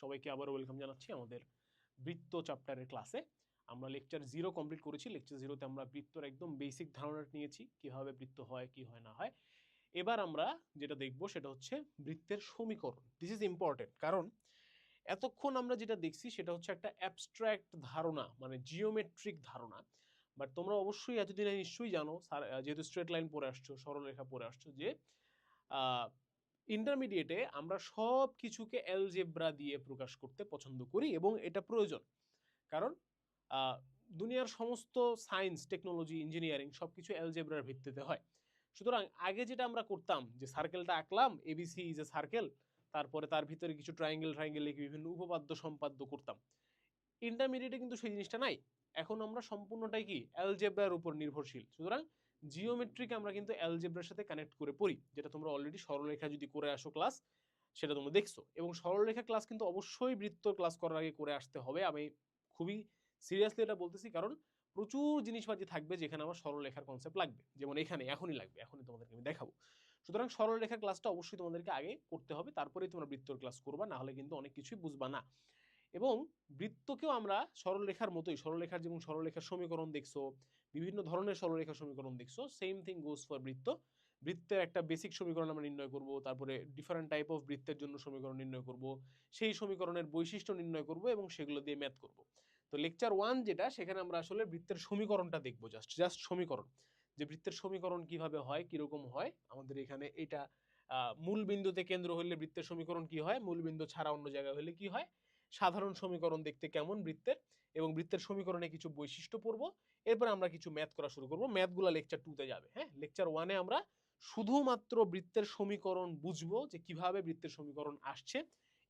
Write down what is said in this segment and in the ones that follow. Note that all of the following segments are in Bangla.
সবাইকে আবারও ওয়েলকাম জানাচ্ছি আমাদের বৃত্ত চ্যাপ্টারের ক্লাসে। আমরা লেকচার 0 কমপ্লিট করেছি। লেকচার 0তে আমরা বৃত্তর একদম বেসিক ধারণাটা নিয়েছি, কিভাবে বৃত্ত হয়, কি হয় না হয়। এবার আমরা যেটা দেখব সেটা হচ্ছে বৃত্তের সমীকরণ। দিস ইজ ইম্পর্টেন্ট, কারণ এতক্ষণ আমরা যেটা দেখছি সেটা হচ্ছে একটা অ্যাবস্ট্রাক্ট ধারণা, মানে জিওমেট্রিক ধারণা। বাট তোমরা অবশ্যই এতদিনে নিশ্চয়ই জানো, যেহেতু স্ট্রেট লাইন পড়ে আসছো, সরলরেখা পড়ে আসছো, যে ইন্টারমিডিয়েটে আমরা সব কিছুকে অ্যালজেব্রা দিয়ে প্রকাশ করতে পছন্দ করি এবং এটা প্রয়োজন। কারণ দুনিয়ার সমস্ত সায়েন্স, টেকনোলজি, ইঞ্জিনিয়ারিং সব কিছু অ্যালজেব্রার ভিত্তিতে হয়। সুতরাং আগে যেটা আমরা করতাম, যে সার্কেলটা আঁকলাম, এবিসি ইজ এ সার্কেল, তারপরে তার ভিতরে কিছু ট্রায়াঙ্গেল লিখে বিভিন্ন উপপাদ্য সম্পাদ্য করতাম। ইন্টারমিডিয়েটে কিন্তু সেই জিনিসটা নাই। এখন আমরা সম্পূর্ণটাই কি অ্যালজেব্রার উপর নির্ভরশীল। সুতরাং জিওমেট্রিকে আমরা কিন্তু অ্যালজেব্রার সাথে কানেক্ট করে পড়ি, যেটা তোমরা অলরেডি সরলরেখা যদি করে আসো ক্লাস, সেটা তোমরা দেখছো। এবং সরলরেখা ক্লাস কিন্তু অবশ্যই বৃত্ত ক্লাস করার আগে করে আসতে হবে। আমি খুবই সিরিয়াসলি এটা বলতেছি, কারণ প্রচুর জিনিসপাতি থাকবে যেখানে আমার সরলরেখার কনসেপ্ট লাগবে, যেমন এখানে এখনই লাগবে, এখনই তোমাদেরকে আমি দেখাবো। সুতরাং সরলরেখা ক্লাসটা অবশ্যই তোমাদেরকে আগে করতে হবে, তারপরেই তোমরা বৃত্তর ক্লাস করবা, না হলে কিন্তু অনেক কিছুই বুঝবা না। এবং বৃত্তকেও আমরা সরলরেখার মতোই, সরলরেখার যেমন সরলরেখার সমীকরণ দেখছো, বিভিন্ন ধরনের সরলরেখার সমীকরণ দেখছো, সেম থিং গোজ ফর বৃত্ত। বৃত্তের একটা বেসিক সমীকরণ আমরা নির্ণয় করব, তারপরে ডিফারেন্ট টাইপ অফ বৃত্তের জন্য সমীকরণ নির্ণয় করব, সেই সমীকরণের বৈশিষ্ট্য নির্ণয় করব এবং সেগুলো দিয়ে ম্যাথ করব। তো লেকচার 1 যেটা, সেখানে আমরা আসলে বৃত্তের সমীকরণটা দেখব, জাস্ট সমীকরণ, যে বৃত্তের সমীকরণ কিভাবে হয়, কিরকম হয়। আমাদের এখানে এটা মূল বিন্দুতে কেন্দ্র হলে বৃত্তের সমীকরণ কি হয়, মূল বিন্দু ছাড়া অন্য জায়গায় হলে কি হয়, সাধারণ সমীকরণ দেখতে কেমন বৃত্তের, এবং বৃত্তের সমীকরণে কিছু বৈশিষ্ট্য পড়ব। এরপর আমরা কিছু ম্যাথ করা শুরু করব। ম্যাথগুলো লেকচার 2 তে যাবে। হ্যাঁ, লেকচার 1 এ আমরা শুধুমাত্র বৃত্তের সমীকরণ বুঝবো, যে কিভাবে বৃত্তের সমীকরণ আসছে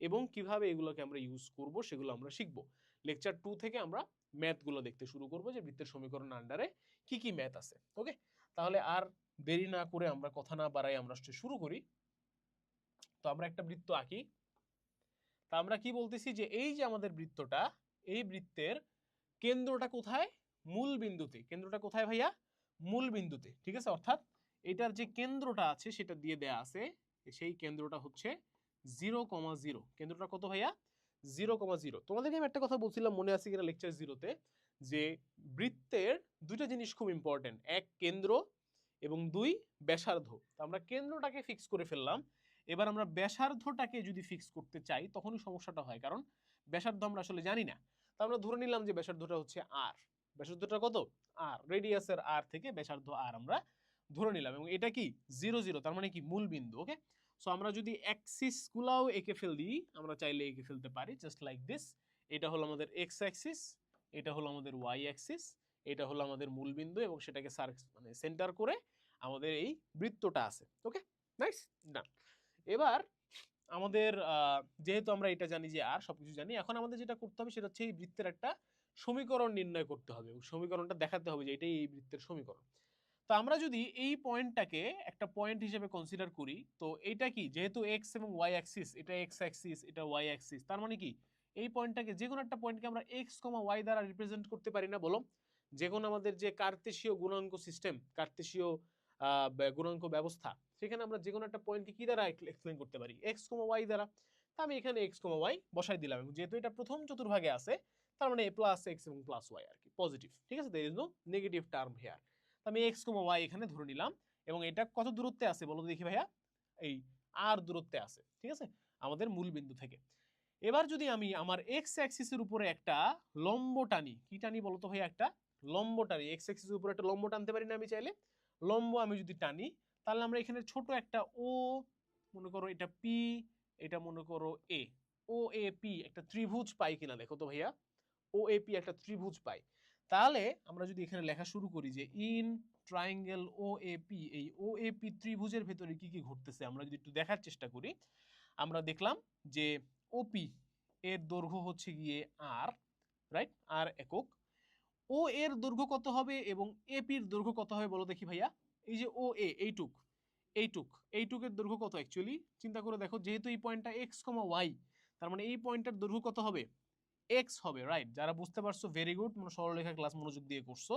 এবং কিভাবে এগুলোকে আমরা ইউজ করব, সেগুলো আমরা শিখবো। লেকচার 2 থেকে আমরা ম্যাথগুলো দেখতে শুরু করব, যে বৃত্তের সমীকরণ আন্ডারে কি কি ম্যাথ আছে। ওকে, তাহলে আর দেরি না করে আমরা কথা না বাড়াই, আমরা শুরু করি। তো আমরা একটা বৃত্ত আঁকি। তা আমরা কি বলতেছি, যে এই যে আমাদের বৃত্তটা, এই বৃত্তের কেন্দ্রটা কোথায়, মূল বিন্দুতে। কেন্দ্রটা কোথায় ভাইয়া, মূল বিন্দুতে। ঠিক আছে, অর্থাৎ এটার যে কেন্দ্রটা আছে সেটা দিয়ে দেয়া আছে, সেই কেন্দ্রটা হচ্ছে 0,0। কেন্দ্রটা কত ভাইয়া, 0,0। তোমাদেরকে আমি একটা কথা বলছিলাম, মনে আছে কিনা লেকচার 0-তে, যে বৃত্তের দুইটা জিনিস খুব ইম্পর্টেন্ট, এক কেন্দ্র এবং দুই ব্যাসার্ধ। তো আমরা কেন্দ্রটাকে ফিক্স করে ফেললাম। এবার আমরা ব্যাসার্ধটাকে যদি ফিক্স করতে চাই তখনই সমস্যাটা হয়, কারণ ব্যাসার্ধ আমরা আসলে জানি না। তো আমরা ধরে নিলাম যে ব্যাসার্ধটা হচ্ছে আর। ব্যাসার্ধটা কত, আর। রেডিয়াসের আর থেকে ব্যাসার্ধ আর আমরা ধরে নিলাম, এবং এটা কি 0,0, তার মানে কি মূল বিন্দু। ওকে, সো আমরা যদি অ্যাক্সিস গুলাও এঁকে ফেলি, আমরা চাইলে এঁকে ফেলতে পারি জাস্ট লাইক দিস। এটা হলো আমাদের এক্স অ্যাক্সিস, এটা হলো আমাদের ওয়াই অ্যাক্সিস, এটা হলো আমাদের মূল বিন্দু, এবং সেটাকে মানে সেন্টার করে আমাদের এই বৃত্তটা আছে। ওকে, নাইস, ডান। এবার আমাদের যেহেতু আমরা এটা জানি যে আর সবকিছু জানি, এখন আমাদের যেটা করতে হবে সেটা হচ্ছে এই বৃত্তের একটা সমীকরণ নির্ণয় করতে হবে, সমীকরণটা দেখাতে হবে যে এটাই এই বৃত্তের সমীকরণ। তো আমরা যদি এই পয়েন্টটাকে একটা পয়েন্ট হিসেবে কনসিডার করি, তো এটা কি, যেহেতু এক্স এবং ওয়াই অ্যাক্সিস, এটা এক্স অ্যাক্সিস, এটা ওয়াই অ্যাক্সিস, তার মানে কি এই পয়েন্টটাকে, যে কোনো একটা পয়েন্টকে আমরা এক্স কমা ওয়াই দ্বারা রিপ্রেজেন্ট করতে পারি না বলো? যে কোনো আমাদের যে কার্তেশীয় গুণাঙ্ক সিস্টেম, কার্তেশীয় গুণাঙ্ক ব্যবস্থা, সেখানে আমরা যে কোনো একটা পয়েন্টকে কি দ্বারা এক্সপ্লেন করতে পারি, এক্স কমা ওয়াই দ্বারা। তা আমি এখানে এক্স কমা ওয়াই বসাই দিলাম, এবং যেহেতু এটা প্রথম চতুর্ভাগে আছে, তার মানে এ প্লাস এক্স এবং প্লাস ওয়াই আর কি, পজিটিভ। ঠিক আছে, there is no negative term here. আমি এক্স কমা ওয়াই এখানে ধরে নিলাম, এবং এটা কত দূরত্বে আছে বলো দেখি ভাইয়া, এই আর দূরত্বে আছে। ঠিক আছে, আমাদের মূল বিন্দু থেকে। এবার যদি আমি আমার এক্স অ্যাক্সিসের উপরে একটা লম্ব টানি, কি টানি বলতো ভাইয়া, একটা লম্ব টানি। এক্স অ্যাক্সিসের উপরে একটা লম্ব টানতে পারি না আমি চাইলে? লম্ব আমি যদি টানি, তাহলে আমরা এখানে ছোট একটা ও, মনে করো এটা পি, এটা মনে করো এ, ও এ পি একটা ত্রিভুজ পাই কিনা দেখো তো ভাইয়া, ও এ পি একটা ত্রিভুজ পাই। তাহলে আমরা যদি এখানে লেখা শুরু করি যে in triangle O A P, এই ও এ পি ত্রিভুজের ভেতরে কি কি ঘটতেছে আমরা যদি একটু দেখার চেষ্টা করি, আমরা দেখলাম যে ওপি এর দৈর্ঘ্য হচ্ছে গিয়ে আর, রাইট, আর একক। ও এর দৈর্ঘ্য কত হবে এবং এপির দৈর্ঘ্য কত হবে বলো দেখি ভাইয়া? এই যে ও এ, এইটুকের দৈর্ঘ্য কত অ্যাকচুয়ালি চিন্তা করে দেখো, যেহেতু এই পয়েন্টটা এক্স কমা ওয়াই, তার মানে এই পয়েন্টটার দৈর্ঘ্য কত হবে, এক্স হবে, রাইট। যারা বুঝতে পারছো ভেরি গুড, মানে সরলরেখা ক্লাস মনোযোগ দিয়ে করছো।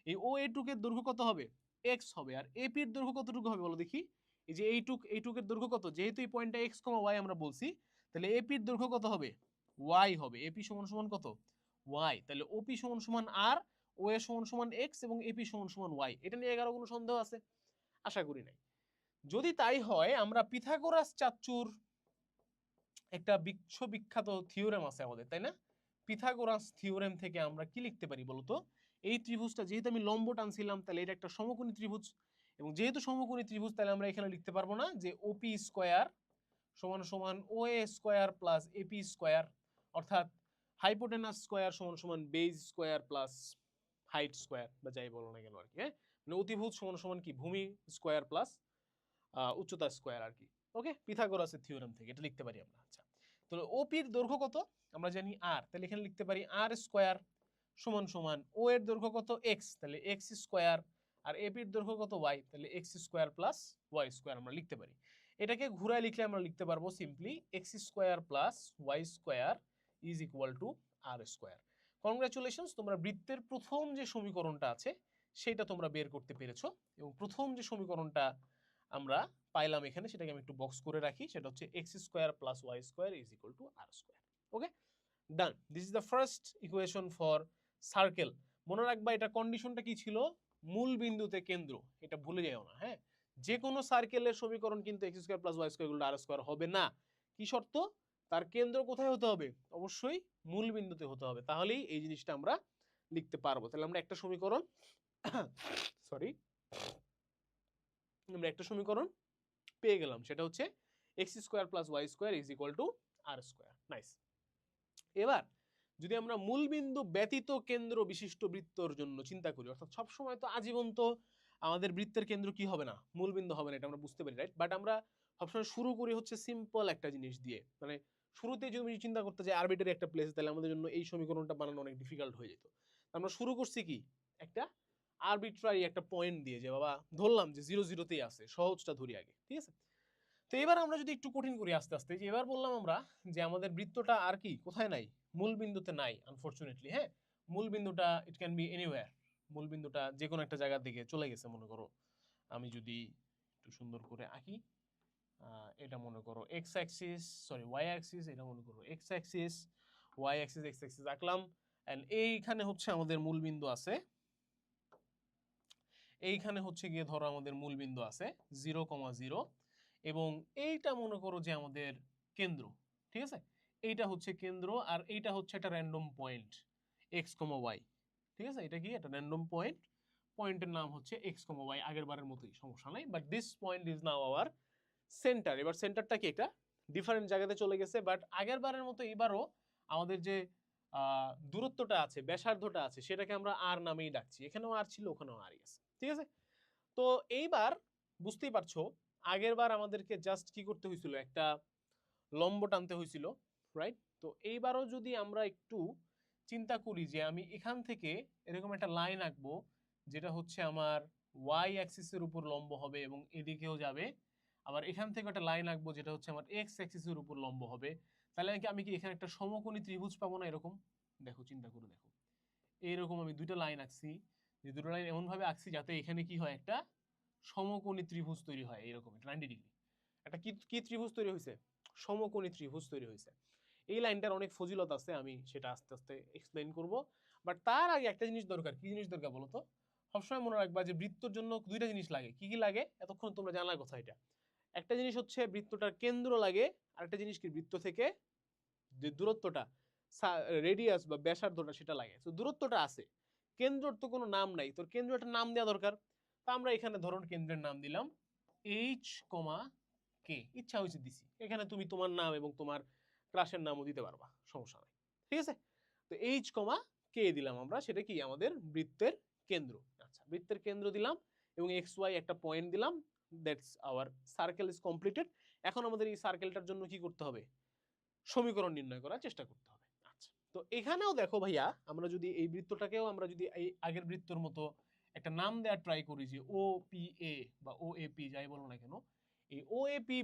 এই ও এটুকের দৈর্ঘ্য কত হবে, এক্স হবে। আর এপির দৈর্ঘ্য কতটুকু হবে বলো দেখি? এই যে এইটুকের দৈর্ঘ্য কত, যেহেতু এই পয়েন্টটা এক্স কমা ওয়াই আমরা বলছি, তাহলে এপির দৈর্ঘ্য কত হবে, ওয়াই হবে, এপি সমান সমান কত ওয়াই, তাহলে ওপি সমান সমান আর, ও এ সমান সমান এক্স এবং এপি সমান সমান ওয়াই। এটা নিয়ে কারো কোনো সন্দেহ আছে? আশা করি নাই। যদি তাই হয় আমরা পিথাগোরাস চাচ্চুর একটা বিশ্ববিখ্যাত থিওরেম আছে আমাদের, তাই না? পিথাগোরাস থিওরেম থেকে আমরা কি লিখতে পারি বলতো? এই ত্রিভুজটা যেহেতু আমি লম্ব টানছিলাম তাহলে এটা একটা সমকোণী ত্রিভুজ, এবং যেহেতু সমকোণী ত্রিভুজ তাহলে আমরা এখানে লিখতে পারবো না যে ওপি স্কয়ার সমান সমান O A square plus AP square, অর্থাৎ হাইপোটেনাস স্কয়ার সমান সমান base square plus height square, বা যাই বলো না কেন আর কি, হ্যাঁ, মানে অতিভুজ সমান সমান কি ভূমি স্কয়ার প্লাস উচ্চতা স্কয়ার আর কি। ওকে, পিথাগোরাসের থিওরেম থেকে এটা লিখতে পারি আমরা। আচ্ছা, তাহলে ওপির দৈর্ঘ্য কত আমরা জানি আর, তাহলে এখানে লিখতে পারি আর স্কয়ার সমান সমান ও এর দৈর্ঘ্য কত এক্স, তাহলে এক্স স্কয়ার, আর এপির দৈর্ঘ্য কত ওয়াই, তাহলে X square plus Y square আমরা লিখতে পারি। এটাকে ঘুরায় লিখলে আমরা লিখতে পারবো simply X square plus Y square is equal to R square. Congratulations, তোমরা বৃত্তের প্রথম যে সমীকরণটা আছে সেটা তোমরা বের করতে পেরেছো, এবং প্রথম যে সমীকরণটা আমরা পাইলাম এখানে সেটাকে আমি একটু বক্স করে রাখি, সেটা হচ্ছে X square plus Y square is equal to R square. Okay, done. This is the first equation for circle. মনে রাখবা এটা কন্ডিশনটা কি ছিল? মূল বিন্দুতে কেন্দ্র, এটা ভুলে যাও না, হ্যাঁ। যে কোনো সার্কেলের সমীকরণ কিন্তু X square plus Y square equal to R square হবে না। কি শর্ত? তার কেন্দ্র কোথায় হতে হবে? অবশ্যই মূল বিন্দুতে হতে হবে, তাহলেই এই জিনিসটা আমরা লিখতে পারবো। তাহলে আমরা একটা সমীকরণ সরি আমরা একটা সমীকরণ পেয়ে গেলাম, সেটা হচ্ছে X square plus Y square is equal to R square. Nice. এবার যদি আমরা মূলবিন্দু ব্যতীত কেন্দ্র বিশিষ্ট বৃত্তর জন্য চিন্তা করি, অর্থাৎ সবসময় তো আজীবন তো আমাদের বৃত্তের কেন্দ্র কি হবে না, মূলবিন্দু হবে না, এটা আমরা বুঝতে পারি, রাইট? বাট আমরা সবসময় শুরু করি হচ্ছে সিম্পল একটা জিনিস দিয়ে, মানে শুরুতে যদি আমি চিন্তা করতে যাই আরবিটারি একটা প্লেস, তাহলে আমাদের জন্য এই সমীকরণটা বানানো অনেক ডিফিকাল্ট হয়ে যেত। আমরা শুরু করছি কি একটা আরবিট্রারি একটা পয়েন্ট দিয়ে, যে বাবা ধরলাম যে 0 0তেই আছে, সহজটা ধরি আগে, ঠিক আছে? তো এবার আমরা যদি একটু কঠিন করি আস্তে আস্তে, যে এবার বললাম আমরা যে আমাদের বৃত্তটা আর কি কোথায় নাই, মূল বিন্দুতে নাই আনফরচুনেটলি, হ্যাঁ। মূল বিন্দুটা ইট ক্যান বি এনিওয়্যার, মূল বিন্দুটা যে কোনো একটা জায়গার দিকে চলে গেছে। মনে করো আমি যদি একটু সুন্দর করে আঁকি, এটা মনে করো X axis, sorry Y axis, এটা মনে করো X axis, Y axis, X axis আঁকলাম, এন্ড এইখানে হচ্ছে আমাদের মূল বিন্দু আছে, এইখানে হচ্ছে গিয়ে ধরো আমাদের মূল বিন্দু আছে 0,0, এবং এইটা মনে করো যে আমাদের কেন্দ্র, ঠিক আছে? এইটা হচ্ছে কেন্দ্র, আর এইটা হচ্ছে একটা random point x comma Y, ঠিক আছে? এটা কি একটা র্যান্ডম পয়েন্ট, পয়েন্টের নাম হচ্ছে এক্স কমা ওয়াই, আগের বারের মতোই, সমস্যা নাই। But this point is now hour centre. এবার সেন্টারটা কি একটা ডিফারেন্ট জায়গাতে চলে গেছে, বাট আগের বারের মতো এবারও আমাদের যে দূরত্বটা আছে, ব্যাসার্ধটা আছে, সেটাকে আমরা আর নামেই ডাকছি। এখানেও আর ছিল, ওখানেও আরই আছে, ঠিক আছে? তো এইবার বুঝতেই পারছো আগের বার আমাদেরকে জাস্ট কি করতে হয়েছিল, একটা লম্ব টানতে হয়েছিল, রাইট? তো এইবারও যদি আমরা একটু চিন্তা করি যে আমি এখান থেকে এরকম একটা লাইন আঁকবো, যেটা হচ্ছে আমার ওয়াই অ্যাক্সিসের উপর লম্ব হবে এবং এদিকেও যাবে, আবার এখান থেকে একটা লাইন আঁকবো যেটা হচ্ছে আমার এক্স অ্যাক্সিসের উপর লম্ব হবে, তাহলে আমি কি এখানে একটা সমকোণী ত্রিভুজ পাবো না? এরকম দেখো, চিন্তা করে দেখো, এইরকম আমি দুইটা লাইন আঁকছি, যে দুটো লাইন এমন ভাবে আঁকছি যাতে এখানে কি হয়, একটা সমকোণী ত্রিভুজ তৈরি হয়, এরকম 90 ডিগ্রি একটা কি কি ত্রিভুজ তৈরি হয়েছে, সমকোণী ত্রিভুজ তৈরি হয়েছে। এই লাইনটার অনেক ফজিলত আছে, আমি সেটা আস্তে আস্তে এক্সপ্লেইন করব। বাট তার আগে একটা জিনিস দরকার। কি জিনিস দরকার বলো তো? সবসময় মনে রাখবা যে বৃত্তর জন্য দুইটা জিনিস লাগে। কি কি লাগে এতক্ষণ তোমরা জানার কথা এটা? একটা জিনিস হচ্ছে বৃত্তটার কেন্দ্র লাগে, আর একটা জিনিস কি বৃত্ত থেকে যে দূরত্বটা, রেডিয়াস বা ব্যাসার্ধটা সেটা লাগে। তো দূরত্বটা আছে, কেন্দ্রর তো কোনো নাম নাই, তোর কেন্দ্র একটা নাম দেওয়া দরকার। তা আমরা এখানে ধরুন কেন্দ্রের নাম দিলাম এইচ কমা কে, ইচ্ছা হয়েছে দিছি। এখানে তুমি তোমার নাম এবং তোমার ক্লাসের নামও দিতে পারবা, সমস্যা নাই, ঠিক আছে? তো এইচ কমা কে দিলাম আমরা, সেটা কি আমাদের বৃত্তের কেন্দ্র। আচ্ছা, বৃত্তের কেন্দ্র দিলাম এবং এক্স ওয়াই একটা পয়েন্ট দিলাম, that's our circle is completed. এখন আমাদের এই সার্কেলটার জন্য কি করতে হবে? সমীকরণ নির্ণয় করার চেষ্টা করতে হবে। আচ্ছা, তো এখানেও দেখো ভাইয়া, আমরা যদি এই বৃত্তটাকেও আমরা যদি এই আগের বৃত্তর মতো একটা নাম দেওয়ার ট্রাই করি, যে ও পি এ বা ও এ পি যাই বলো না কেন, এই ও এ পি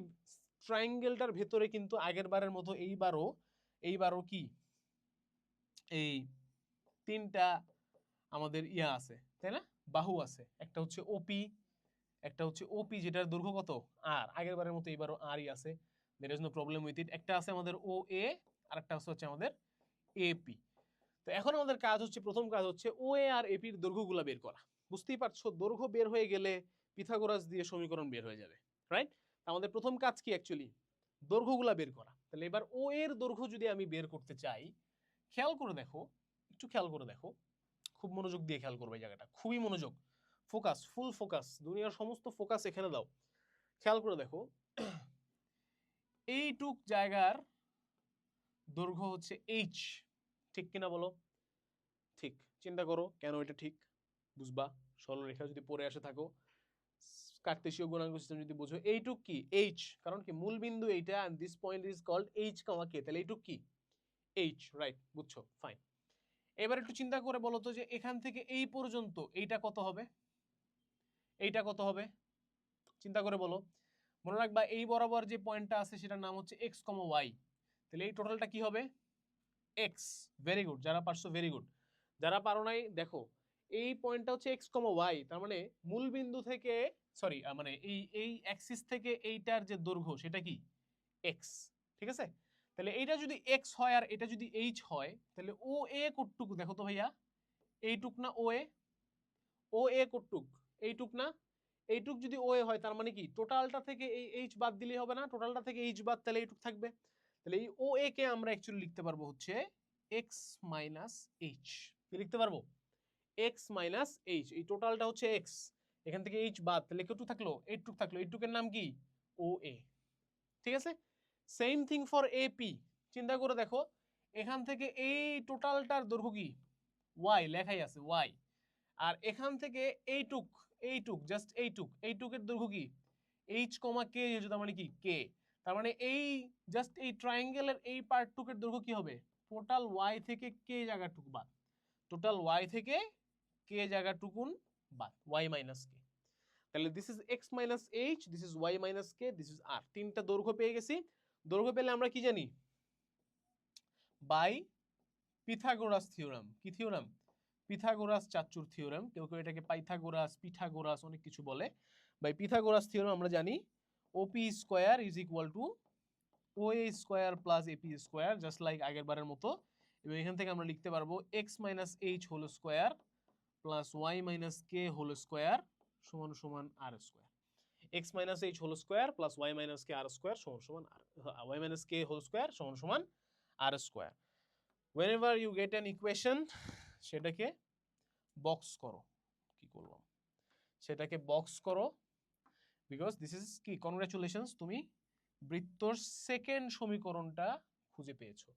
ট্রায়াঙ্গেলটার ভেতরে কিন্তু আগের বারের মতো এইবারও কি এই তিনটা আমাদের ইয়া আছে, তাই না? বাহু আছে, একটা হচ্ছে ওপি, একটা হচ্ছে ওপি যেটার দৈর্ঘ্য কত আর, আগের বারের মতো এইবারও আরই আছে, there is no problem with it. একটা আছে আমাদের ও এ, আরেকটা হচ্ছে আমাদের এপি। তো এখন আমাদের কাজ হচ্ছে, প্রথম কাজ হচ্ছে ওএ আর এপির দৈর্ঘ্যগুলো বের করা। বুঝতেই পারছো, দৈর্ঘ্য বের হয়ে গেলে পিথাগোরাস দিয়ে সমীকরণ বের হয়ে যাবে, রাইট? আমাদের প্রথম কাজ কি অ্যাকচুয়ালি দৈর্ঘ্যগুলো বের করা। তাহলে এবার ও এর দৈর্ঘ্য যদি আমি বের করতে চাই, খেয়াল করে দেখো, একটু খেয়াল করে দেখো, খুব মনোযোগ দিয়ে খেয়াল করবে এই জায়গাটা, খুবই মনোযোগ, ফোকাস, ফুল ফোকাস, দুনিয়ার সমস্ত ফোকাস এখানে দাও। খেয়াল করে দেখো, এইটুক জায়গার দৈর্ঘ্য হচ্ছে এইচ, ঠিক কিনা বলো? ঠিক। চিন্তা করো কেন এটা ঠিক, বুঝবা। সরলরেখা যদি পড়ে আসে থাকো, কার্তেশীয় গুণাঙ্ক সিস্টেম যদি বুঝো, এইটুক কি এইচ, কারণ কি মূল বিন্দু এইটা, and this point is called H comma K, তাহলে এইটুক কি এইচ, রাইট? বুঝছো, ফাইন। এবার একটু চিন্তা করে বলো তো যে এখান থেকে এই পর্যন্ত এইটা কত হবে, এইটা কত হবে, চিন্তা করে বলো। মনে রাখবা এই বরাবর যে পয়েন্টটা আছে সেটার নাম হচ্ছে এক্স কমা ওয়াই, তাহলে এই টোটালটা কি হবে এক্স। ভেরি গুড, যারা পারছো ভেরি গুড, যারা পারো নাই দেখো, এই পয়েন্টটা হচ্ছে এক্স কমা ওয়াই, তার মানে মূল বিন্দু থেকে, সরি মানে এই এই অ্যাক্সিস থেকে এইটার যে দৈর্ঘ্য সেটা কি এক্স, ঠিক আছে? তাহলে এইটা যদি এক্স হয় আর এটা যদি এইচ হয়, তাহলে ও এ কতটুকু দেখো তো ভাইয়া, এইটুক না ও এ, ও এ কতটুক এইটুক না, এইটুক যদি ও এ হয় তার মানে কি টোটালটা থেকে এই এইচ বাদ দিলেই হবে না, টোটালটা থেকে এইচ বাদ, তাহলে এইটুক থাকবে। তাহলে এই ও এ কে আমরা অ্যাকচুয়ালি লিখতে পারবো হচ্ছে এক্স মাইনাস এইচ, কি লিখতে পারবো এক্স মাইনাস এইচ, এই টোটালটা হচ্ছে এক্স, এখান থেকে এইচ বাদ, তাহলে কতটুক থাকলো এইটুক থাকলো, এইটুকের নাম কি ও এ, ঠিক আছে? সেম থিং ফর এপি, চিন্তা করে দেখো, এখান থেকে এই টোটালটার দৈর্ঘ্য কি ওয়াই, লেখাই আছে ওয়াই, আর এখান থেকে এইটুক, এইটুক জাস্ট এইটুক, এইটুকের দৈর্ঘ্য কি এইচ কমা কে, যেহেতু তার মানে কি কে, তার মানে এই জাস্ট এই ট্রায়াঙ্গেলের এই পার্টটুকের দৈর্ঘ্য কি হবে টোটাল ওয়াই থেকে কে জায়গাটুকু বাদ, টোটাল ওয়াই থেকে কে জায়গাটুকুন বাদ, ওয়াই মাইনাস কে। তাহলে this is X minus H, this is Y minus K, this is R, তিনটা দৈর্ঘ্য পেয়ে গেছি। দৈর্ঘ্য পেলে আমরা কি জানি বাই পিথাগোরাস থিওরাম, কি থিওরাম পিথাগোরাস চাচুর থিওরাম, কেউ কেউ এটাকে পাইথাগোরাস পিথাগোরাস অনেক কিছু বলে। বাই পিথাগোরাস থিওরাম আমরা জানি OP square is equal to O A square plus AP square, just like আগের বারের মতো। এবং এখান থেকে আমরা লিখতে পারবো X minus H whole square plus Y minus K whole square সমান সমান R square. X minus H whole square plus Y minus K R square সমান সমান R, Y minus K whole square সমান সমান R square. whenever you get an equation সেটাকে বক্স করো, কি করলাম সেটাকে বক্স করো, বিকজ দিস ইজ কি কনগ্রাচুলেশনস, তুমি বৃত্তর সেকেন্ড সমীকরণটা খুঁজে পেয়েছো,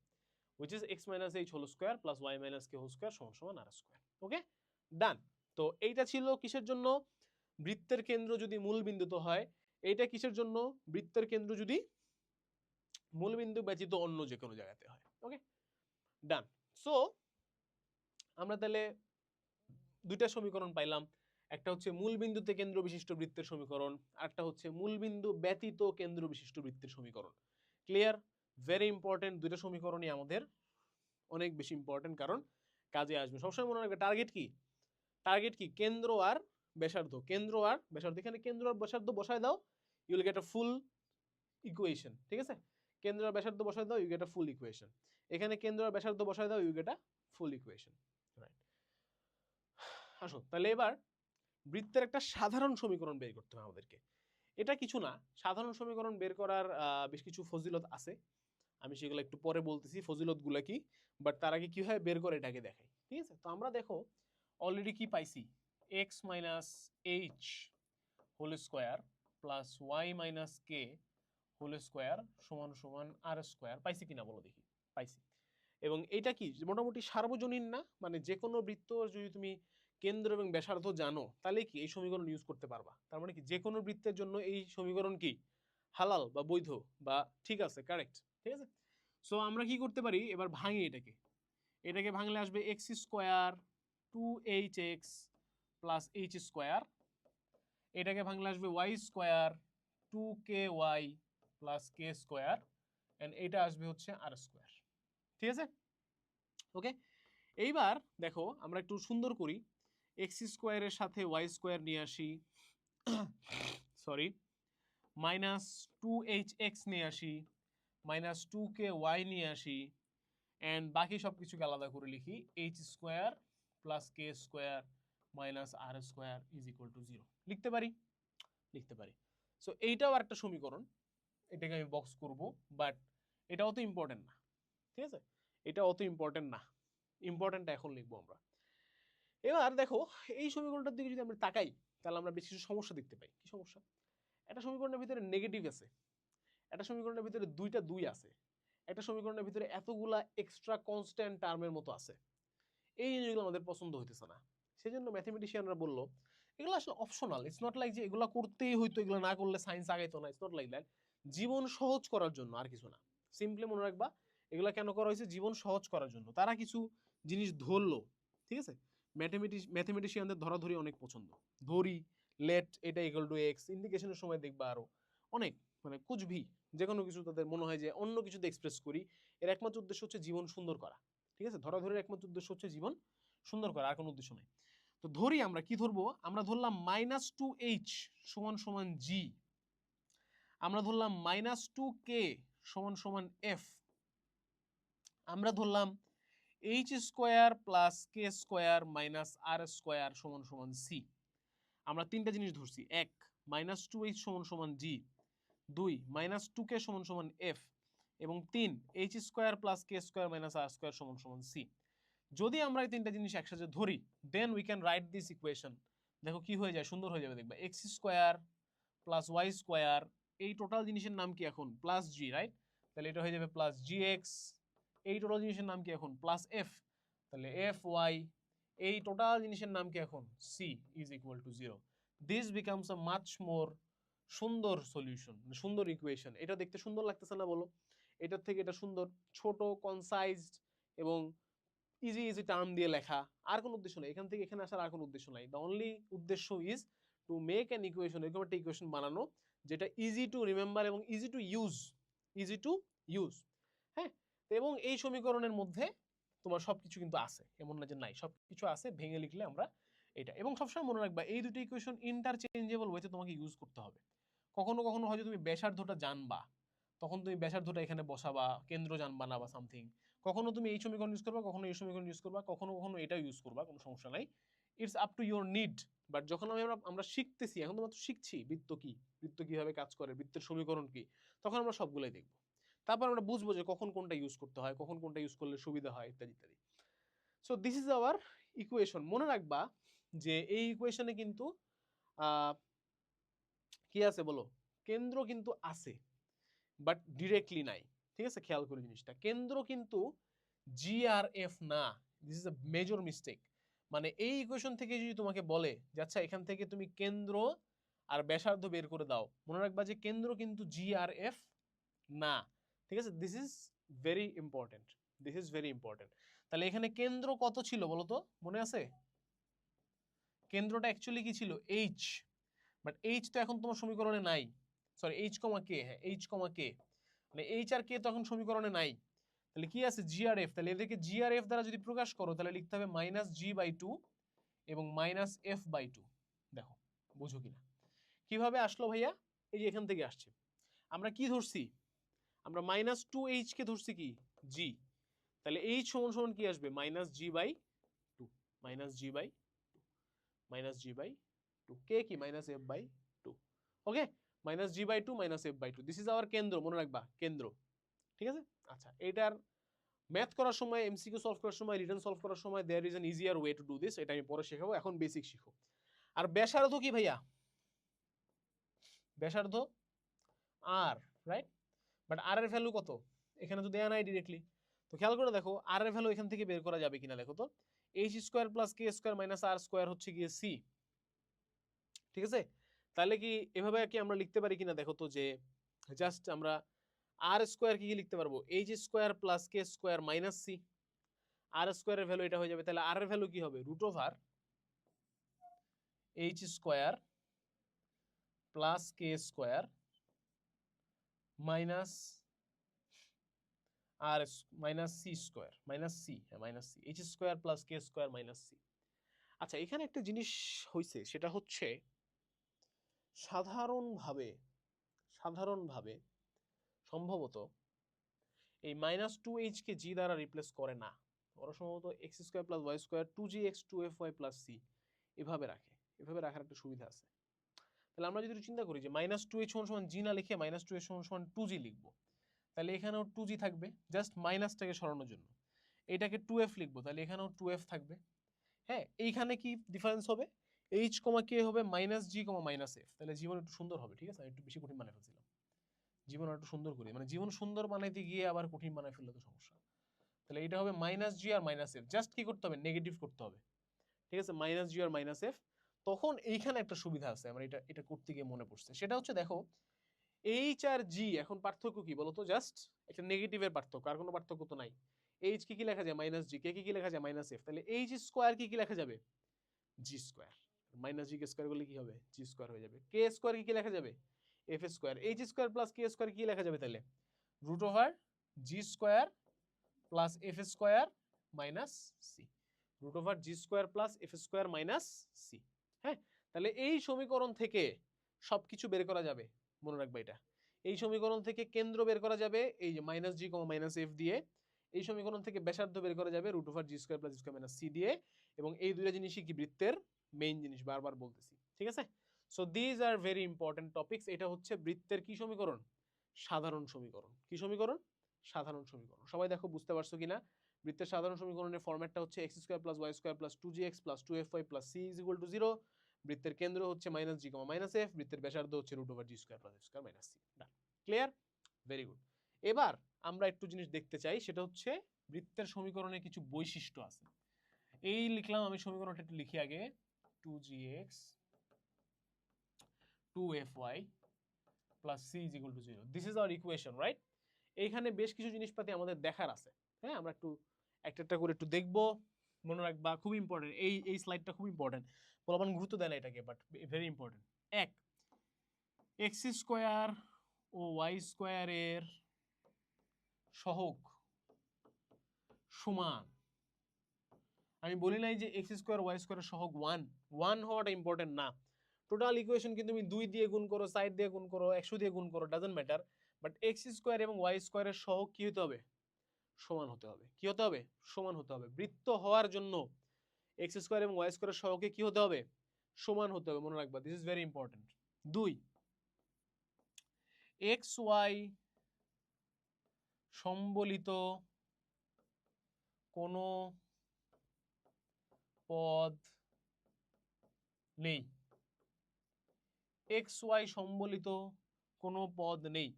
which is x minus h whole square plus y minus k whole square সমান সমান r square। ওকে, ডান। তো এইটা ছিল কিসের জন্য, বৃত্তের কেন্দ্র যদি মূল বিন্দুতে হয়। এইটা কিসের জন্য, বৃত্তের কেন্দ্র যদি মূল বিন্দু ব্যতীত অন্য যে কোনো জায়গাতে হয়। ওকে, ডান। সো আমরা তাহলে দুইটা সমীকরণ পাইলাম, একটা হচ্ছে মূল বিন্দুতে কেন্দ্র বিশিষ্ট বৃত্তের সমীকরণ, আরেকটা হচ্ছে মূল বিন্দু ব্যতীত কেন্দ্র বিশিষ্ট বৃত্তের সমীকরণ। ক্লিয়ার? ভেরি ইম্পর্টেন্ট, দুইটা সমীকরণই আমাদের অনেক বেশি ইম্পর্টেন্ট, কারণ কাজে আসবে। সবসময় মনে রাখবে টার্গেট কি, টার্গেট কি কেন্দ্র আর ব্যাসার্ধ, কেন্দ্র আর ব্যাসার্ধ, এখানে কেন্দ্র আর ব্যাসার্ধ বসায় দাও, you will get a full equation, ঠিক আছে? কেন্দ্র আর ব্যাসার্ধ বসায় দাও, you get a full equation. এখানে কেন্দ্র আর ব্যাসার্ধ বসায় দাও, you get a full equation, right? আসো তাহলে এবার বৃত্তের একটা সাধারণ সমীকরণ বের করতে হবে আমাদেরকে। এটা কিছু না, সাধারণ সমীকরণ বের করার বেশ কিছু ফজিলত আছে, আমি সেগুলো একটু পরে বলতেছি ফজিলতগুলো কি, বাট তার আগে কিভাবে বের করে এটাকে দেখাই, ঠিক আছে? তো আমরা দেখো অলরেডি কি পাইছি, X minus H whole square plus Y minus K whole square সমান সমান আর স্কোয়ার, পাইছি কিনা বলো দেখি, পাইছি। এবং এটা কি মোটামুটি সার্বজনীন না, মানে যে কোনো বৃত্ত যদি তুমি কেন্দ্র এবং ব্যাসার্ধ জানো তাহলে কি এই সমীকরণ ইউজ করতে পারবা, তার মানে কি যে কোনো বৃত্তের জন্য এই সমীকরণ কি হালাল বা বৈধ বা ঠিক আছে, কারেক্ট, ঠিক আছে? সো আমরা কি করতে পারি, এবার ভাঙি এটাকে, এটাকে ভাঙলে আসবে X square two H X plus H square, এটাকে ভাঙলে আসবে Y square two K Y plus K square, and এটা আসবে হচ্ছে আর স্কোয়ার, ঠিক আছে? ওকে, এইবার দেখো আমরা একটু সুন্দর করি, এক্স স্কোয়ারের সাথে ওয়াই স্কোয়ার নিয়ে আসি, sorry minus two H X নিয়ে আসি, মাইনাস টু কে ওয়াই নিয়ে আসি, অ্যান্ড বাকি সব কিছুকে আলাদা করে লিখি H square plus K square minus R square is equal to 0 লিখতে পারি, লিখতে পারি। সো এইটাও একটা সমীকরণ, এটাকে আমি বক্স করব, বাট এটা অত ইম্পর্টেন্ট না, ঠিক আছে, এটা অত ইম্পর্টেন্ট না, ইম্পর্টেন্টটা এখন লিখবো আমরা। এবার দেখো এই সমীকরণটার দিকে যদি আমরা তাকাই তাহলে আমরা বেশ কিছু সমস্যা দেখতে পাই। কি সমস্যা? একটা সমীকরণের ভিতরে নেগেটিভ আছে, একটা সমীকরণের ভিতরে দুইটা দুই আছে, একটা সমীকরণের ভিতরে এতগুলা এক্সট্রা কনস্ট্যান্ট টার্মের মতো আছে। এই জিনিসগুলো আমাদের পছন্দ হইতেছে না। সেজন্য ম্যাথমেটিশিয়ানরা বললো এগুলো আসলে অপশনাল, ইটস নট লাইক যে এগুলো করতেই হইতো, এগুলো না করলে সায়েন্স আগাইতো না, ইটস নট লাইক দ্যাট। জীবন সহজ করার জন্য, আর কিছু না। সিম্পলি মনে রাখবা এগুলো কেন করা হয়েছে, জীবন সহজ করার জন্য। তারা কিছু জিনিস ধরলো, ঠিক আছে। ম্যাথমেটিশিয়ানদের ধরাধরি অনেক পছন্দ, ধরি লেট এটা ইকুয়াল টু এক্স, ইন্ডিকেশনের সময় দেখবা আরো অনেক, মানে কুচভি যে কোনো কিছু তাদের মনে হয় যে অন্য কিছুতে এক্সপ্রেস করি। এর একমাত্র উদ্দেশ্য হচ্ছে জীবন সুন্দর করা, ঠিক আছে। ধরাধরির একমাত্র উদ্দেশ্য হচ্ছে জীবন সুন্দর করা, আর কোনো উদ্দেশ্য নেই। তো ধরি আমরা কি ধরবো, আমরা ধরলাম -2h সমান সমান জি, আমরা ধরলাম -2k সমান সমান এফ, আমরা ধরলাম H square plus K square minus R square সমান সমান সি। আমরা তিনটা জিনিস ধরছি, এক -2h সমান সমান জি, দুই -2k সমান সমান এফ, এবং তিন H square plus K square minus R square সমান সমান সি। যদি আমরা এই তিনটা জিনিস একসাথে ধরি then we can write this equation. দেখো কি হয়ে যায়, সুন্দর হয়ে যাবে দেখবা। X square plus Y square, এই টোটাল জিনিসের নাম কি এখন, প্লাস জি, রাইট? তাহলে এটা হয়ে যাবে প্লাস জি এক্স। এই টোটাল জিনিসের নাম কি এখন, প্লাস এফ, তাহলে এফ ওয়াই। এই টোটাল জিনিসের নাম কি এখন, C is equal to 0। This becomes a much more সুন্দর সলিউশন, সুন্দর ইকুয়েশন। এটা দেখতে সুন্দর লাগতেছে না বলো? এটার থেকে এটা সুন্দর, ছোট, কনসাইজড এবং ইজি ইজি টার্ম দিয়ে লেখা। আর কোনো উদ্দেশ্য নেই, এখান থেকে এখানে আসার আর কোনো উদ্দেশ্য নাই। দ্য অনলি উদ্দেশ্য is to make an equation, এরকম একটা ইকুয়েশন বানানো যেটা ইজি টু রিমেম্বার এবং easy to use, easy to use. হ্যাঁ, এবং এই সমীকরণের মধ্যে তোমার সবকিছু কিন্তু আছে, এমন না যে নাই, সবকিছু আছে। ভেঙে লিখলে আমরা এটা, এবং সবসময় মনে রাখবা এই দুটো ইকুয়েশন ইন্টারচেঞ্জেবল ওয়েতে তোমাকে ইউজ করতে হবে। কখনো কখনো হয়তো তুমি ব্যাসার্ধটা জানবা, তখন তুমি ব্যাসার্ধটা এখানে বসাবা, কেন্দ্র জানবা না বা সামথিং। কখনো তুমি এই সমীকরণ ইউজ করবা, কখনো এই সমীকরণ ইউজ করবা, কখনো কখনো এটা ইউজ করবা, কোনো সমস্যা নাই। It's up to your need. But যখন আমরা শিখতেছি, এখন তো মাত্র শিখছি বৃত্ত কি, বৃত্ত কিভাবে কাজ করে, বৃত্তের সমীকরণ কি, তখন আমরা সবগুলোই দেখবো। তারপর আমরা বুঝবো যে কখন কোনটা ইউজ করতে হয়, কখন কোনটা ইউজ করলে সুবিধা হয়, ইত্যাদি ইত্যাদি। So this is our equation. মনে রাখবা যে এই ইকুয়েশনে কিন্তু কি আছে বলো, কেন্দ্র কিন্তু আছে বাট ডিরেক্টলি নাই, ঠিক আছে। খেয়াল করে জিনিসটা, কেন্দ্র কিন্তু জি আর এফ না। This is a major mistake. মানে এই ইকুয়েশন থেকে যদি তোমাকে বলে যে আচ্ছা এখান থেকে তুমি কেন্দ্র আর ব্যাসার্ধ বের করে দাও, মনে রাখবা যে কেন্দ্র কিন্তু জি আর এফ না, ঠিক আছে। This is very important, this is very important. তাহলে এখানে কেন্দ্র কত ছিল বলো তো, মনে আছে? কেন্দ্রটা অ্যাকচুয়ালি কি ছিল, এইচ। বাট এইচ তো এখন তোমার সমীকরণে নাই, সরি এইচ কমা কে, হ্যাঁ এইচ কমা কে, মানে এইচ আর কে তো এখন সমীকরণে নাই। তাহলে কি আছে, জি আর এফ। তাহলে এদেরকে জি আর এফ দ্বারা যদি প্রকাশ করো তাহলে লিখতে হবে -g/2 এবং -f/2। দেখো বুঝো কিনা, কিভাবে আসলো ভাইয়া? এই যে এখান থেকে আসছে। আমরা কি ধরছি, আমরা -2h কে ধরছি কি, জি। তাহলে h সমান সমান কি আসবে, -g/2, -g/2, কে কি, -f/2। Okay, -g/2 -f/2, this is our কেন্দ্র, মনে রাখবা কেন্দ্র, ঠিক আছে। আচ্ছা, এটার ম্যাথ করার সময়, এমসিকিউ সলভ করার সময়, রিটেন সলভ করার সময় there is an easier way to do this, এটা আমি পরে শেখাবো, এখন বেসিক শিখো। আর ব্যাসার্ধ কি ভাইয়া, ব্যাসার্ধ আর, রাইট? বাট আর এর ভ্যালু কত, এখানে তো দেয়া নাই ডিরেক্টলি। তো খেয়াল করে দেখো আর এর ভ্যালু এখান থেকে বের করা যাবে কিনা, দেখো তো। H square plus K square minus R square হচ্ছে গিয়ে সি, ঠিক আছে। তাহলে কি এভাবে কি আমরা লিখতে পারি কিনা দেখো তো, যে জাস্ট আমরা আর স্কোয়ার কি লিখতে পারবো, H square plus K square minus C. আর স্কোয়ারের ভ্যালু এটা হয়ে যাবে, তাহলে আর এর ভ্যালু কি হবে, √ওভার H square plus K square minus R minus C square, minus C, হ্যাঁ minus C, H square plus K square minus C. আচ্ছা, এখানে একটা জিনিস হয়েছে, সেটা হচ্ছে সাধারণভাবে সম্ভবত এই -2h কে জি দ্বারা রিপ্লেস করে না, ওরা সম্ভবত X square plus Y square 2gx 2fy plus C এভাবে রাখে। এভাবে রাখার একটা সুবিধা আছে। তাহলে আমরা যদি চিন্তা করি যে -2h সমান জি না লিখে -2h সমান 2g লিখবো, তাহলে এখানেও 2g থাকবে, জাস্ট মাইনাসটাকে সরানোর জন্য। এটাকে 2f লিখবো, তাহলে এখানেও 2f থাকবে। হ্যাঁ, এইখানে কি ডিফারেন্স হবে? h কমা কে হবে -g -f, তাহলে জীবন একটু সুন্দর হবে। ঠিক আছে, আমি একটু বেশি কঠিন বানাই ফেলছিলাম। জীবন একটু সুন্দর করি, মানে জীবন সুন্দর বানাইতে গিয়ে আবার কঠিন বানাই ফেললে তো সমস্যা। তাহলে এটা হবে -g আর -f, জাস্ট কি করতে হবে? নেগেটিভ করতে হবে। ঠিক আছে, -g আর -f। তখন এইখানে একটা সুবিধা আছে, আমার এটা এটা করতে গিয়ে মনে পড়ছে। সেটা হচ্ছে দেখো, এইচ আর জি এখন পার্থক্য কি বলতো? জাস্ট একটা নেগেটিভের পার্থক্য, আর কোনো পার্থক্য তো নাই। এইচ কি কি লেখা যায়? -g। কে কি লেখা যায়? -f। তাহলে এইচ স্কোয়ার কি লেখা যাবে? G square. -g কে স্কোয়ার করলে কি হবে? জি স্কোয়ার হয়ে যাবে। কে স্কোয়ার কি লেখা যাবে? F square. H square plus K square কি লেখা যাবে তাহলে? √g square plus F square minus C. √g square plus F square minus C. হ্যাঁ, তাহলে এই সমীকরণ থেকে সবকিছু বের করা যাবে, মনে রাখবে এটা। এই সমীকরণ থেকে কেন্দ্র বের করা যাবে এই যে -g, -f দিয়ে। এই সমীকরণ থেকে ব্যাসার্ধ বের করা যাবে √g square plus square minus C দিয়ে। এবং এই দুইটা জিনিসই কি বৃত্তের মেইন জিনিস, বারবার বলতেছি। ঠিক আছে, so these are very important topics. এটা হচ্ছে বৃত্তের কি সমীকরণ? সাধারণ সমীকরণ। কি সমীকরণ? সাধারণ সমীকরণ। সবাই দেখো বুঝতে পারছো কিনা? বৃত্তের সাধারণ সমীকরণের ফরম্যাটটা হচ্ছে x square plus Y square plus 2gx plus 2fy plus c is equal to 0। বৃত্তের কেন্দ্র হচ্ছে -g, -f। বৃত্তের ব্যাসার্ধ হচ্ছে √g square plus f square minus c। Clear? Very good. এবার আমরা একটু জিনিস দেখতে চাই, সেটা হচ্ছে বৃত্তের সমীকরণের কিছু বৈশিষ্ট্য আছে। এই লিখলাম আমি সমীকরণটা, একটু লিখি আগে। 2gx 2fy plus c is equal to 0। This is our equation, right? এইখানে বেশ কিছু জিনিসপাতি আমাদের দেখার আছে। হ্যাঁ, আমরা একটু একটা একটা করে একটু দেখবো। মনে রাখবা, খুব ইম্পর্টেন্ট এই স্লাইডটা, খুব ইম্পর্টেন্ট। বলবান গুরুত্ব দেয় না এটাকে, বাট ভেরি ইম্পর্টেন্ট। এক, এক্স স্কোয়ার ও ওয়াই স্কোয়ারের সহগ সমান। আমি বলি নাই যে এক্স স্কোয়ার ওয়াই স্কোয়ারের সহগ 1 1 হওয়াটা ইম্পর্টেন্ট না। টোটাল ইকুয়েশন কিন্তু তুমি 2 দিয়ে গুণ করো, 4 দিয়ে গুণ করো, 100 দিয়ে গুণ করো, doesn't matter. But x square এবং ওয়াই স্কোয়ারের সহগ কি হতে হবে? সমান হতে হবে। কি হতে হবে? সমান হতে হবে। বৃত্ত হওয়ার জন্য এক্স স্কোয়ার এবং ওয়াই স্কোয়ারের সহগকে কি হতে হবে? সমান হতে হবে, মনে রাখবা। This is very important. 2, X Y সম্বলিত কোনো পদ নেই। এক্স ওয়াই সম্বলিত কোনো পদ নেই।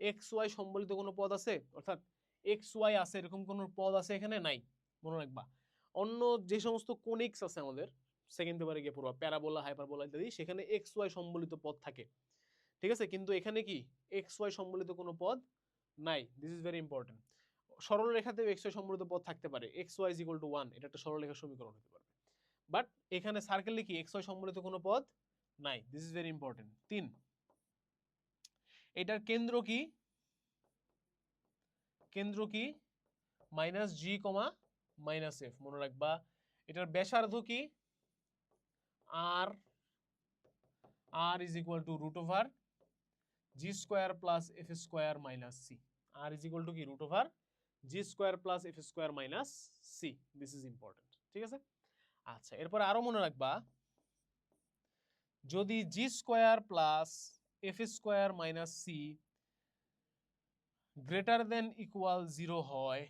এক্স ওয়াই সম্বলিত কোনো পদ আছে? অর্থাৎ এক্স ওয়াই আছে এরকম কোনো পদ আছে এখানে? নাই, মনে রাখবা। অন্য যে সমস্ত কোনিক্স আছে আমাদের, সেকেন্ড পেপারে গিয়ে পড়বা, প্যারাবোলা, হাইপারবোলা ইত্যাদি, সেখানে এক্স ওয়াই সম্বলিত পদ থাকে। ঠিক আছে, কিন্তু এখানে কি এক্স ওয়াই সম্বলিত কোনো পদ নাই। This is very important. সরল রেখাতেও এক্স ওয়াই সম্বলিত পদ থাকতে পারে। X Y is equal to 1, এটা একটা সরল রেখার সমীকরণ হতে পারে। বাট এখানে সার্কেলে কি এক্স ওয়াই সম্বলিত কোনো পদ নাই। This is very important. 3, এটার কেন্দ্র কি? কেন্দ্র কি? -g, -f, মনে রাখবা। এটার ব্যাসার্ধ কি? r, r is equal to √g square plus f square minus c। r is equal to কি? √g square plus f square minus c। This is important. ঠিক আছে, আচ্ছা, এরপর আরো মনে রাখবা, যদি g square plus f square minus c greater than equal 0 হয়,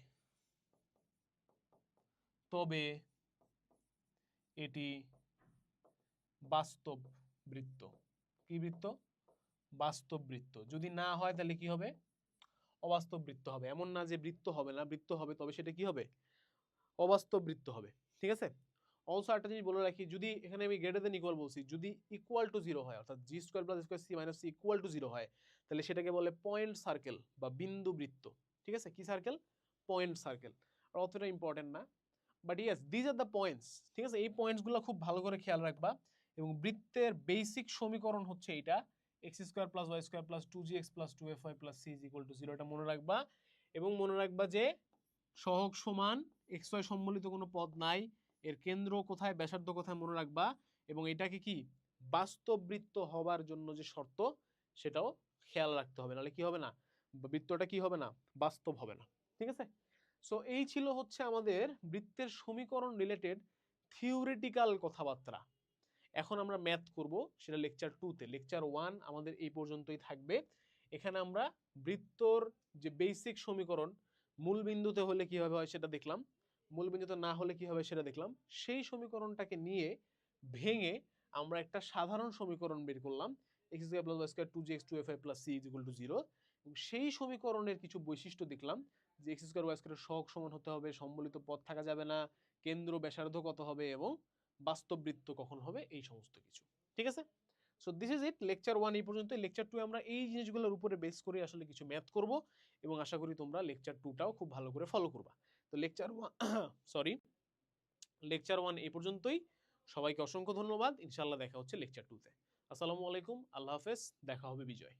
তবে এটি বাস্তব বৃত্ত। কি বৃত্ত? বাস্তব বৃত্ত। যদি না হয় তাহলে কি হবে? অবাস্তব বৃত্ত হবে। এমন না যে বৃত্ত হবে না, বৃত্ত হবে, তবে সেটা কি হবে? অবাস্তব বৃত্ত হবে। ঠিক আছে, অলসো একটা জিনিস বলে রাখি, যদি এখানে আমি গ্রেটার দেন ইকুয়াল বলছি, যদি ইকুয়াল টু 0 হয়, অর্থাৎ G square plus square C minus C equal to 0 হয়, তাহলে সেটাকে বলে পয়েন্ট সার্কেল বা বিন্দু বৃত্ত। ঠিক আছে, কি সার্কেল? Point circle. আর অতটা ইম্পর্টেন্ট না, but yes these are the points. ঠিক আছে, এই পয়েন্টসগুলো খুব ভালো করে খেয়াল রাখবা। এবং বৃত্তের বেসিক সমীকরণ হচ্ছে এইটা, X square plus Y square plus 2gx plus 2fy plus c is equal to 0। এটা মনে রাখবা। এবং মনে রাখবা যে সহগ সমান, এক্স ওয়াই সম্বলিত কোনো পদ নাই, এর কেন্দ্র কোথায়, ব্যাসার্ধ কোথায়, মনে রাখবা। এবং এটাকে কি বাস্তব বৃত্ত হবার জন্য যে শর্ত, সেটাও খেয়াল রাখতে হবে, নাহলে কি হবে না? বৃত্তটা কি হবে না? বাস্তব হবে না। ঠিক আছে? সো এই ছিল হচ্ছে আমাদের বৃত্তের সমীকরণ রিলেটেড থিওরিটিক্যাল কথাবার্তা। এখন আমরা ম্যাথ করব, সেটা লেকচার 2 তে। লেকচার 1 আমাদের এই পর্যন্তই থাকবে। এখানে আমরা বৃত্তর যে বেসিক সমীকরণ, মূল বিন্দুতে হলে কিভাবে হয় সেটা দেখলাম, মূল বিন্দুতে না হলে কি হবে সেটা দেখলাম। সেই সমীকরণটাকে নিয়ে ভেঙে আমরা একটা সাধারণ সমীকরণ বের করলাম, x² + y² 2gx 2fy + c = 0। এবং সেই সমীকরণের কিছু বৈশিষ্ট্য দেখলাম, যে x² y² সহগ সমান হতে হবে, সম্বলিত পদ থাকা যাবে না, কেন্দ্র ব্যাসার্ধ কত হবে এবং বাস্তব বৃত্ত কখন হবে, এই সমস্ত কিছু। ঠিক আছে? So this is it, lecture 1 এই পর্যন্ত। লেকচার 2 আমরা এই জিনিসগুলোর উপরে বেস করে আসলে কিছু ম্যাথ করব এবং আশা করি তোমরা লেকচার 2টাও খুব ভালো করে ফলো করবা। তো লেকচার 1 সরি, লেকচার 1 এই পর্যন্তই। সবাইকে অসংখ্য ধন্যবাদ। ইনশাআল্লাহ দেখা হচ্ছে লেকচার 2 তে। আসসালামু আলাইকুম, আল্লাহ হাফেজ, দেখা হবে বিজয়।